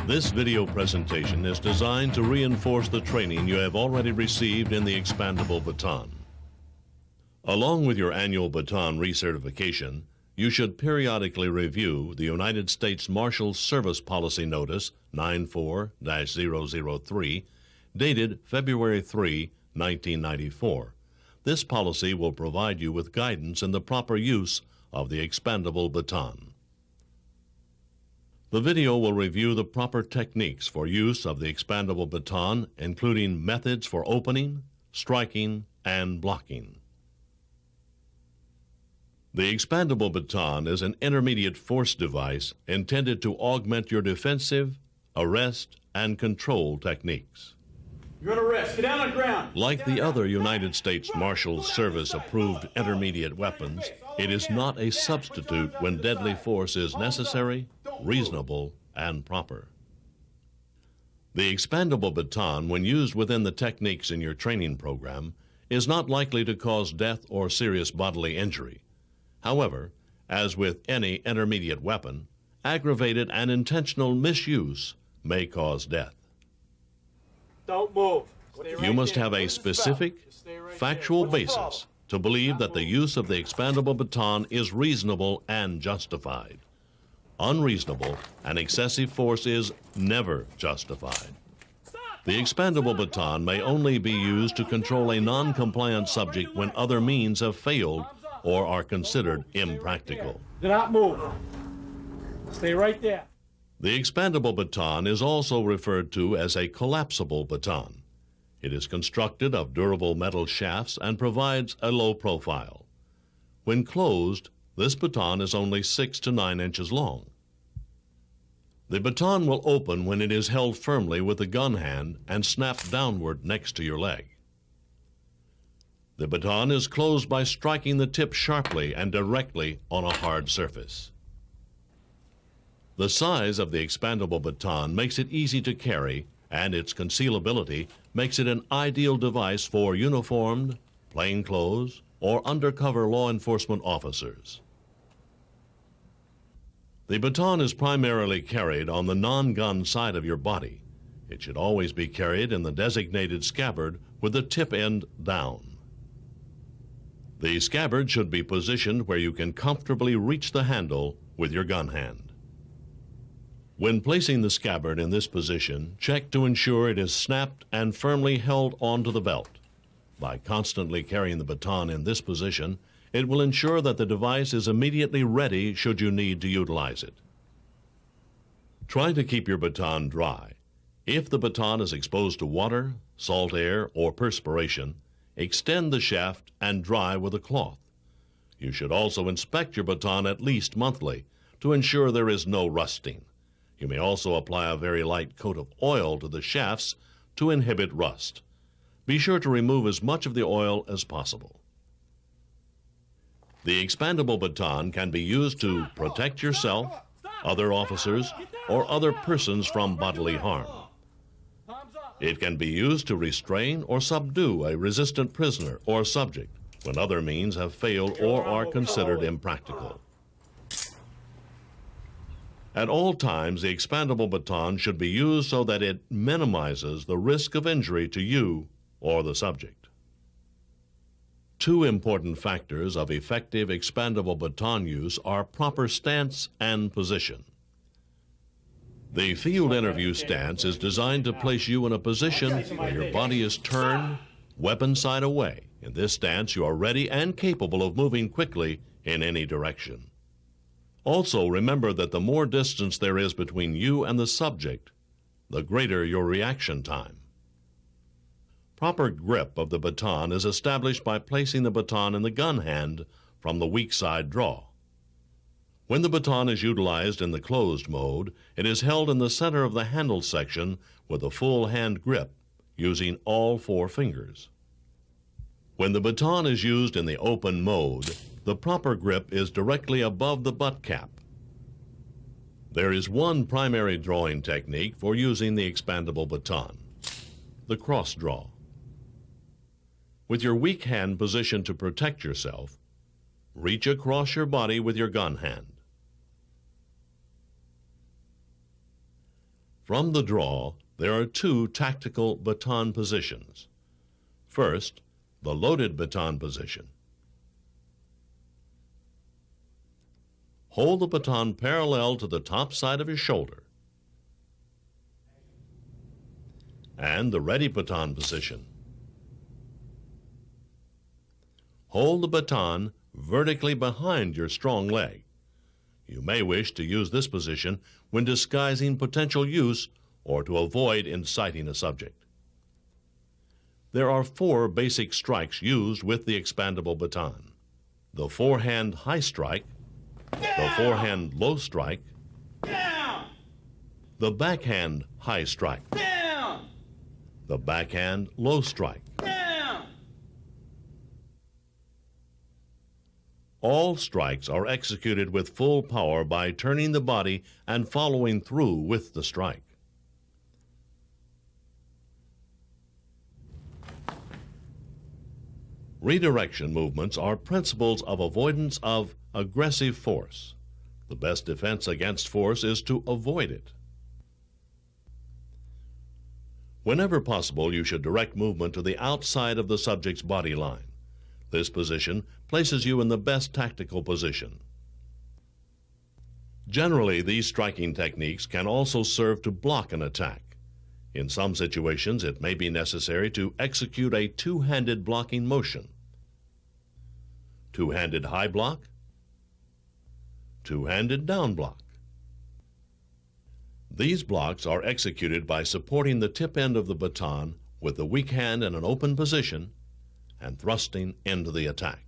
This video presentation is designed to reinforce the training you have already received in the Expandable Baton. Along with your annual Baton recertification, you should periodically review the United States Marshals Service Policy Notice 94-003, dated February 3, 1994. This policy will provide you with guidance in the proper use of the Expandable Baton. The video will review the proper techniques for use of the Expandable Baton, including methods for opening, striking, and blocking. The Expandable Baton is an intermediate force device intended to augment your defensive, arrest, and control techniques. You're under arrest. Get down on the ground. Like the other United States Marshals Service-approved intermediate weapons, it is not a substitute when deadly force is necessary, reasonable, and proper. The Expandable Baton, when used within the techniques in your training program, is not likely to cause death or serious bodily injury. However, as with any intermediate weapon, aggravated and intentional misuse may cause death. Don't move. You must have a specific, factual basis to believe that the use of the Expandable Baton is reasonable and justified. Unreasonable and excessive force is never justified. The Expandable Baton may only be used to control a non-compliant subject when other means have failed or are considered impractical. Do not move. Stay right there. The Expandable Baton is also referred to as a collapsible baton. It is constructed of durable metal shafts and provides a low profile. When closed, this baton is only 6 to 9 inches long. The baton will open when it is held firmly with the gun hand and snapped downward next to your leg. The baton is closed by striking the tip sharply and directly on a hard surface. The size of the Expandable Baton makes it easy to carry, and its concealability makes it an ideal device for uniformed, plainclothes, or undercover law enforcement officers. The baton is primarily carried on the non-gun side of your body. It should always be carried in the designated scabbard with the tip end down. The scabbard should be positioned where you can comfortably reach the handle with your gun hand. When placing the scabbard in this position, check to ensure it is snapped and firmly held onto the belt. By constantly carrying the baton in this position, it will ensure that the device is immediately ready should you need to utilize it. Try to keep your baton dry. If the baton is exposed to water, salt air, or perspiration, extend the shaft and dry with a cloth. You should also inspect your baton at least monthly to ensure there is no rusting. You may also apply a very light coat of oil to the shafts to inhibit rust. Be sure to remove as much of the oil as possible. The Expandable Baton can be used to protect yourself, other officers, or other persons from bodily harm. It can be used to restrain or subdue a resistant prisoner or subject when other means have failed or are considered impractical. At all times, the Expandable Baton should be used so that it minimizes the risk of injury to you or the subject. Two important factors of effective Expandable Baton use are proper stance and position. The field interview stance is designed to place you in a position where your body is turned, weapon side away. In this stance, you are ready and capable of moving quickly in any direction. Also, remember that the more distance there is between you and the subject, the greater your reaction time. Proper grip of the baton is established by placing the baton in the gun hand from the weak side draw. When the baton is utilized in the closed mode, it is held in the center of the handle section with a full hand grip using all 4 fingers. When the baton is used in the open mode, the proper grip is directly above the butt cap. There is one primary drawing technique for using the Expandable Baton: the cross draw. With your weak hand positioned to protect yourself, reach across your body with your gun hand. From the draw, there are two tactical baton positions. First, the loaded baton position. Hold the baton parallel to the top side of your shoulder. And the ready baton position. Hold the baton vertically behind your strong leg. You may wish to use this position when disguising potential use or to avoid inciting a subject. There are 4 basic strikes used with the expandable baton: the forehand high strike, the forehand low strike, Down! the backhand high strike, Down! the backhand low strike. Down! All strikes are executed with full power by turning the body and following through with the strike. Redirection movements are principles of avoidance of aggressive force. The best defense against force is to avoid it. Whenever possible, you should direct movement to the outside of the subject's body line. This position places you in the best tactical position. Generally, these striking techniques can also serve to block an attack. In some situations, it may be necessary to execute a two-handed blocking motion. Two-handed high block, two-handed down block. These blocks are executed by supporting the tip end of the baton with the weak hand in an open position and thrusting into the attack.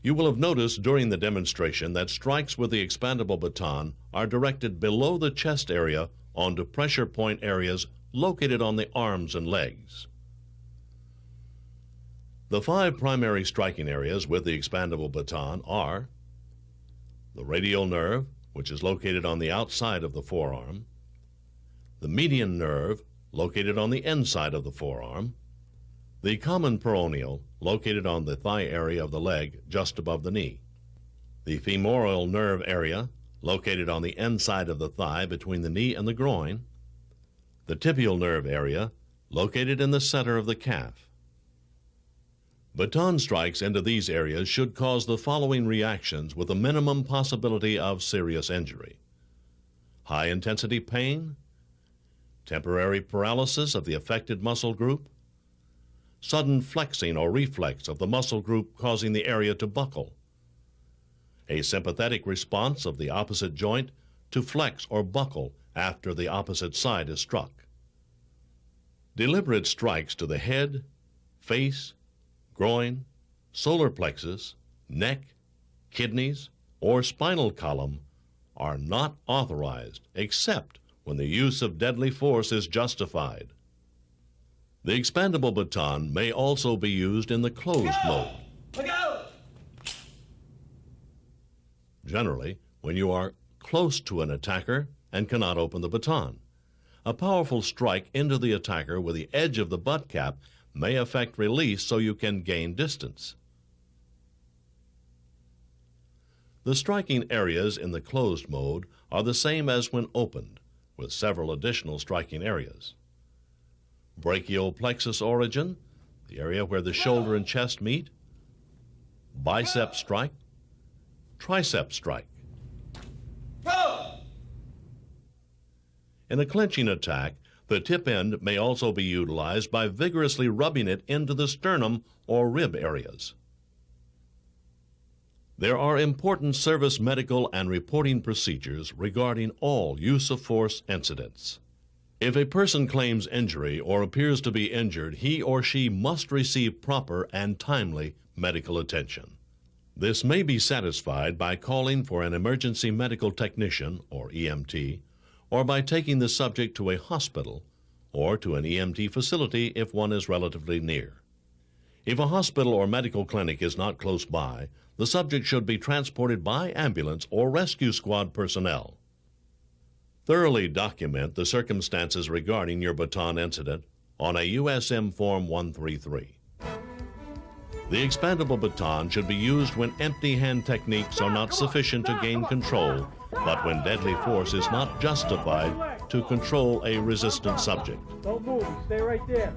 You will have noticed during the demonstration that strikes with the expandable baton are directed below the chest area onto pressure point areas located on the arms and legs. The 5 primary striking areas with the expandable baton are the radial nerve, which is located on the outside of the forearm, the median nerve, located on the inside of the forearm, the common peroneal, located on the thigh area of the leg just above the knee, the femoral nerve area, located on the inside of the thigh between the knee and the groin, the tibial nerve area, located in the center of the calf. Baton strikes into these areas should cause the following reactions with a minimum possibility of serious injury: high-intensity pain, temporary paralysis of the affected muscle group, sudden flexing or reflex of the muscle group causing the area to buckle, a sympathetic response of the opposite joint to flex or buckle after the opposite side is struck. Deliberate strikes to the head, face, groin, solar plexus, neck, kidneys, or spinal column are not authorized except when the use of deadly force is justified. The expandable baton may also be used in the closed mode. Look out! Generally, when you are close to an attacker and cannot open the baton. A powerful strike into the attacker with the edge of the butt cap may affect release so you can gain distance. The striking areas in the closed mode are the same as when opened, with several additional striking areas. Brachial plexus origin, the area where the shoulder and chest meet. Bicep strike. Tricep strike. Go! In a clinching attack, the tip end may also be utilized by vigorously rubbing it into the sternum or rib areas. There are important service medical and reporting procedures regarding all use of force incidents. If a person claims injury or appears to be injured, he or she must receive proper and timely medical attention. This may be satisfied by calling for an emergency medical technician, or EMT, or by taking the subject to a hospital or to an EMT facility if one is relatively near. If a hospital or medical clinic is not close by, the subject should be transported by ambulance or rescue squad personnel. Thoroughly document the circumstances regarding your baton incident on a USM Form 133. The expandable baton should be used when empty hand techniques are not sufficient to gain control, but when deadly force is not justified to control a resistant subject. Don't move, you stay right there.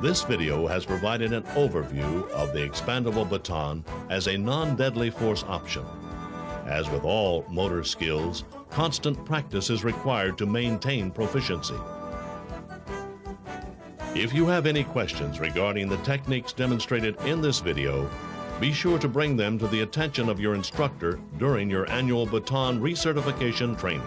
This video has provided an overview of the expandable baton as a non-deadly force option. As with all motor skills, constant practice is required to maintain proficiency. If you have any questions regarding the techniques demonstrated in this video, be sure to bring them to the attention of your instructor during your annual baton recertification training.